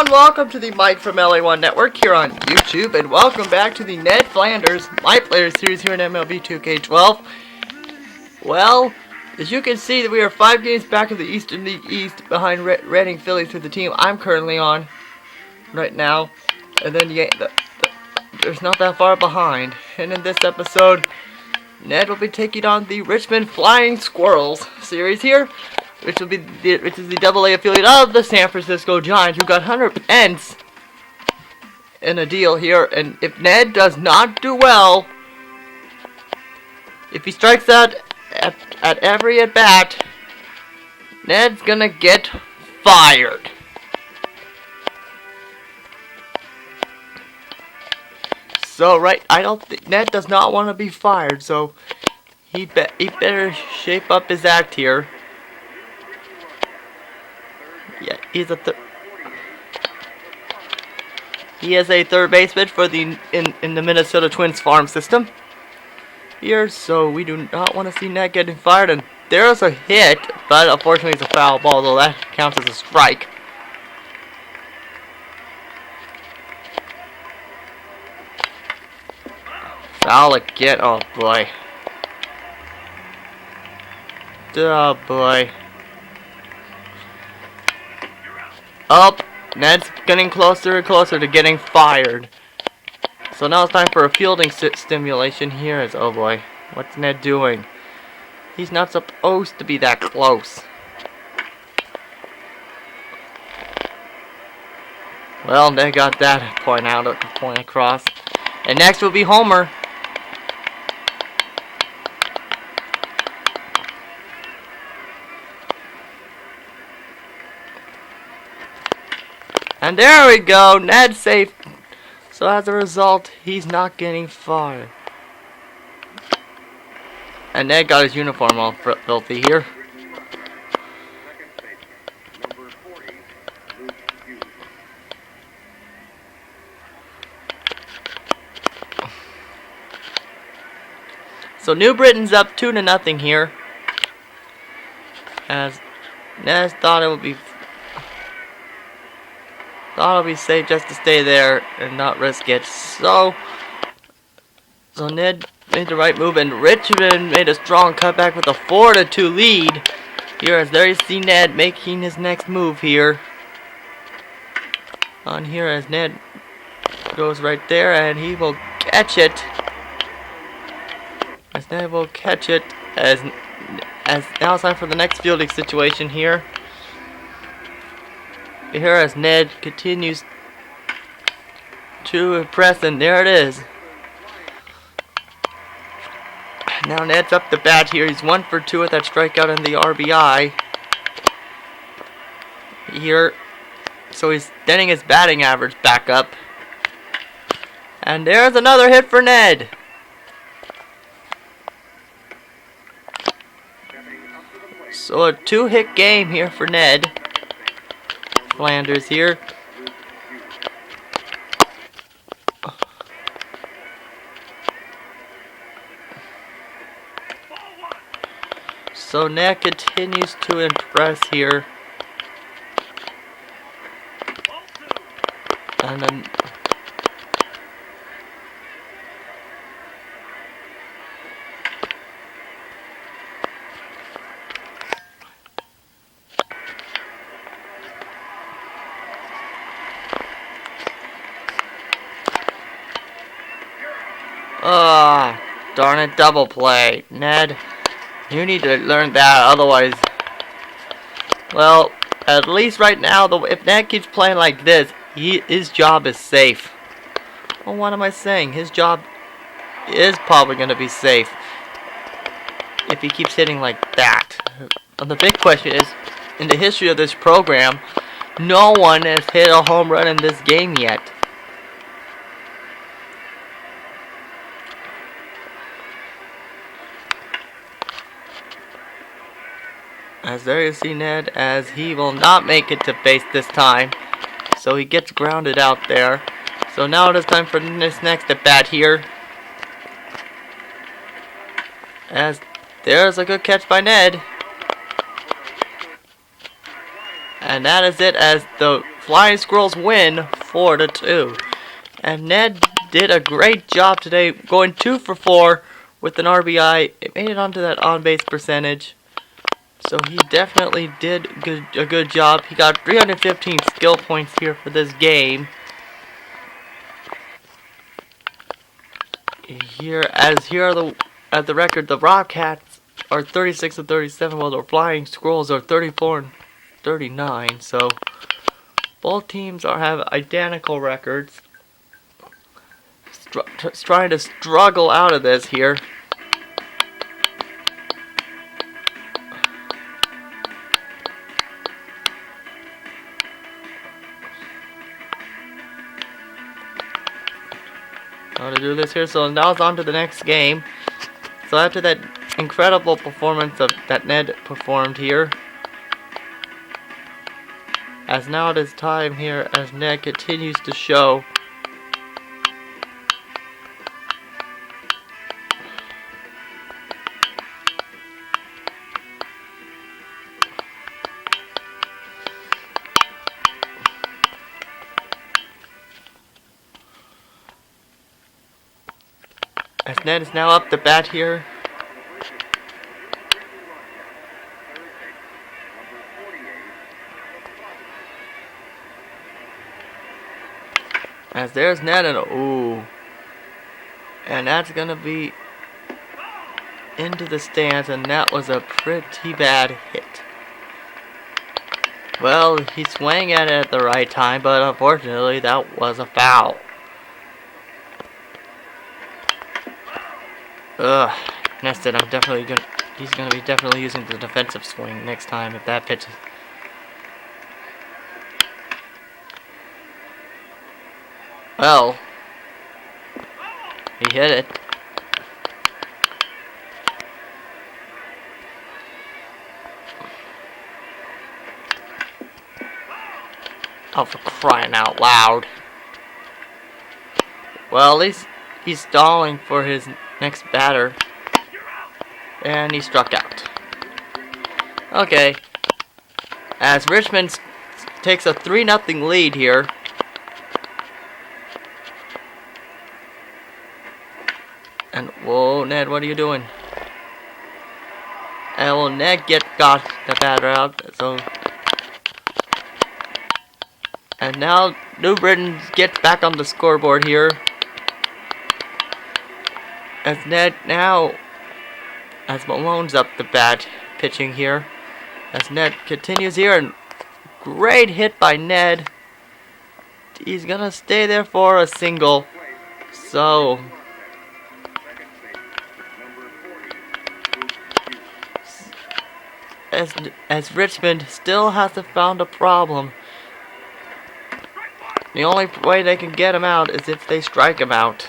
everyone, welcome to the Mike from LA1 Network here on YouTube, and welcome back to the Ned Flanders My Player series here in MLB 2K12. Well, as you can see, we are 5 games back of the Eastern League East behind Reading Phillies, with the team I'm currently on right now, and then there's not that far behind. And in this episode, Ned will be taking on the Richmond Flying Squirrels series here, which is the AA affiliate of the San Francisco Giants, who got Hunter Pence in a deal here. And if Ned does not do well, if he strikes out at every at bat, Ned's gonna get fired. So I don't think Ned does not want to be fired, so he better shape up his act here. Yeah, he is a third baseman for the in the Minnesota Twins farm system here, so we do not want to see Ned getting fired. And there's a hit, but unfortunately it's a foul ball, though that counts as a strike. Foul again. Oh boy. Oh boy. Oh, Ned's getting closer and closer to getting fired. So now it's time for a fielding stimulation here. Oh boy, what's Ned doing? He's not supposed to be that close. Well, Ned got that point across. And next will be Homer. And there we go, Ned's safe. So as a result, he's not getting fired. And Ned got his uniform all filthy here. So New Britain's up 2-0 here, as Ned thought it would be safe just to stay there and not risk it. So Ned made the right move, and Richmond made a strong cutback with a 4-2 lead here, as there you see Ned making his next move here. On here, as Ned goes right there, and he will catch it. As Ned will catch it, as now it's time for the next fielding situation here. Here as Ned continues to impress, and there it is. Now Ned's up the bat here. He's 1 for 2 with that strikeout and the RBI here. So he's getting his batting average back up. And there's another hit for Ned. So a 2-hit game here for Ned Flanders here. So Ned continues to impress here. And then darn it, double play. Ned, you need to learn that, otherwise, well, at least right now, if Ned keeps playing like this, his job is safe. Well, what am I saying? His job is probably going to be safe if he keeps hitting like that. And the big question is, in the history of this program, no one has hit a home run in this game yet. As there you see Ned, as he will not make it to base this time. So he gets grounded out there. So now it is time for this next at bat here. As there's a good catch by Ned. And that is it, as the Flying Squirrels win 4-2. And Ned did a great job today, going 2 for 4 with an RBI. It made it onto that on-base percentage. So he definitely did a good job. He got 315 skill points here for this game. Here are the record, the Bobcats are 36-37, while the Flying Squirrels are 34-39. So both teams have identical records. Trying to struggle out of this here. How to do this here. So now it's on to the next game. So after that incredible performance that Ned performed here, as now it is time here as Ned continues to show as Ned is now up the bat here. As there's Ned and ooh. And that's gonna be into the stands, and that was a pretty bad hit. Well, he swung at it at the right time, but unfortunately that was a foul. Ugh, Nested, he's gonna be definitely using the defensive swing next time if that pitch is. Well, he hit it. Oh, for crying out loud. Well, at least he's stalling for his next batter. And he struck out. Okay. As Richmond takes a 3-0 lead here. And whoa, Ned, what are you doing? And well, Ned got the batter out. So, and now New Britain gets back on the scoreboard here. As Ned now, as Malone's up the bat pitching here. As Ned continues here, and great hit by Ned. He's gonna stay there for a single. So as Richmond still hasn't found a problem. The only way they can get him out is if they strike him out.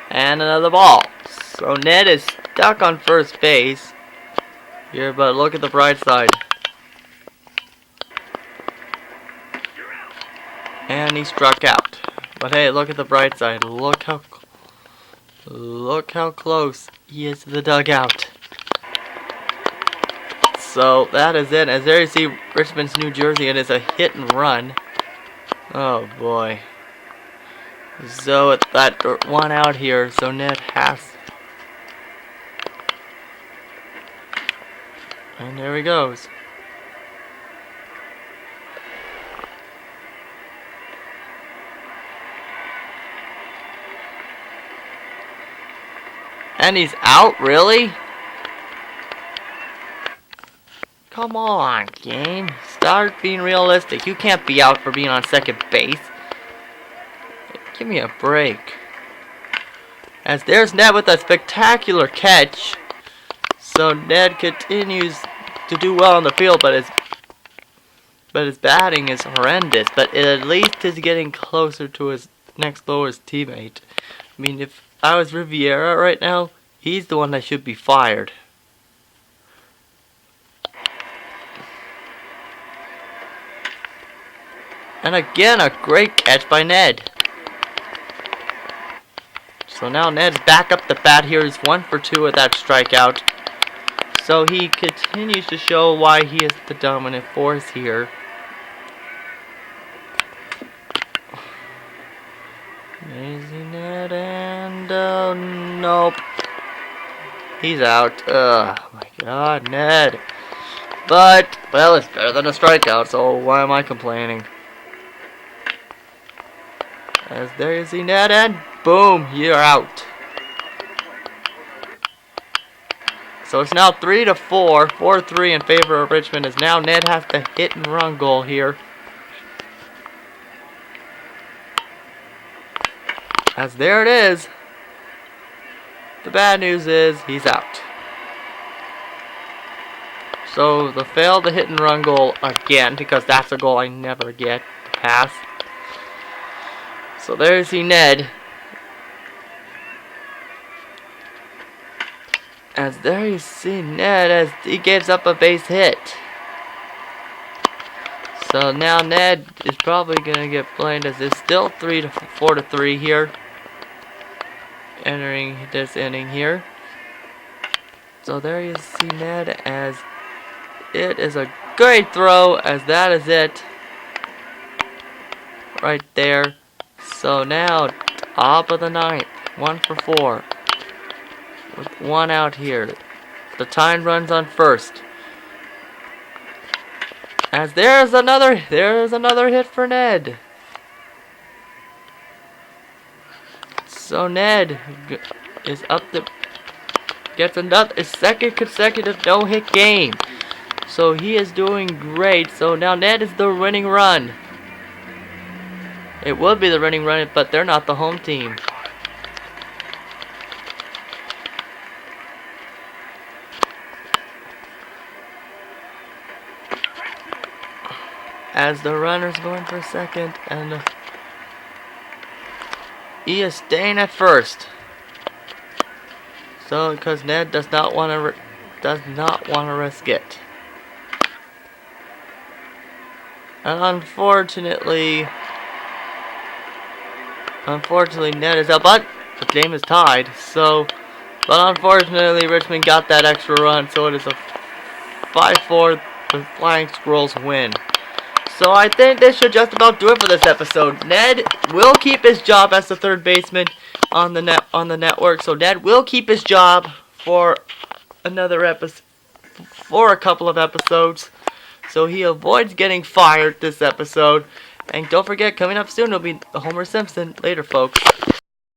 And another ball. So Ned is stuck on first base here, but look at the bright side. And he struck out. But hey, look at the bright side. Look how close he is to the dugout. So that is it. As there you see Richmond's New Jersey, it is a hit and run. Oh boy. So it's that one out here, so Ned has. And there he goes. And he's out, really? Come on, game. Start being realistic. You can't be out for being on second base. Give me a break. As there's Ned with a spectacular catch. So Ned continues to do well on the field, but his batting is horrendous. But it at least is getting closer to his next lowest teammate. I mean, if I was Riviera right now, he's the one that should be fired. And again, a great catch by Ned. So now Ned's back up the bat here. He's 1 for 2 with that strikeout. So he continues to show why he is the dominant force here. Amazing Ned, and nope. He's out. Oh my god, Ned. But, well, it's better than a strikeout, so why am I complaining? As there you see Ned, and boom, you're out. So it's now 3-4, 4-3 in favor of Richmond, as now Ned has the hit and run goal here. As there it is. The bad news is he's out. So the fail to hit and run goal again, because that's a goal I never get to pass. So there you see Ned. As there you see Ned as he gives up a base hit. So now Ned is probably gonna get blamed, as it's still 4-3 here. Entering this inning here. So there you see Ned, as it is a great throw, as that is it. Right there. So now, top of the ninth, 1 for 4. With 1 out here. The time runs on first. As there's another hit for Ned. So Ned is up to gets another second consecutive no-hit game. So he is doing great. So now Ned is the winning run. It would be the winning run, but they're not the home team. As the runner's going for second, and he is staying at first. So because Ned does not want to risk it. And unfortunately Ned is out, but the game is tied. So, but unfortunately Richmond got that extra run, so it is a 5-4. The Flying Squirrels win. So I think this should just about do it for this episode. Ned will keep his job as the third baseman on the network. So Ned will keep his job for another episode, for a couple of episodes. So he avoids getting fired this episode. And don't forget, coming up soon will be Homer Simpson. Later, folks.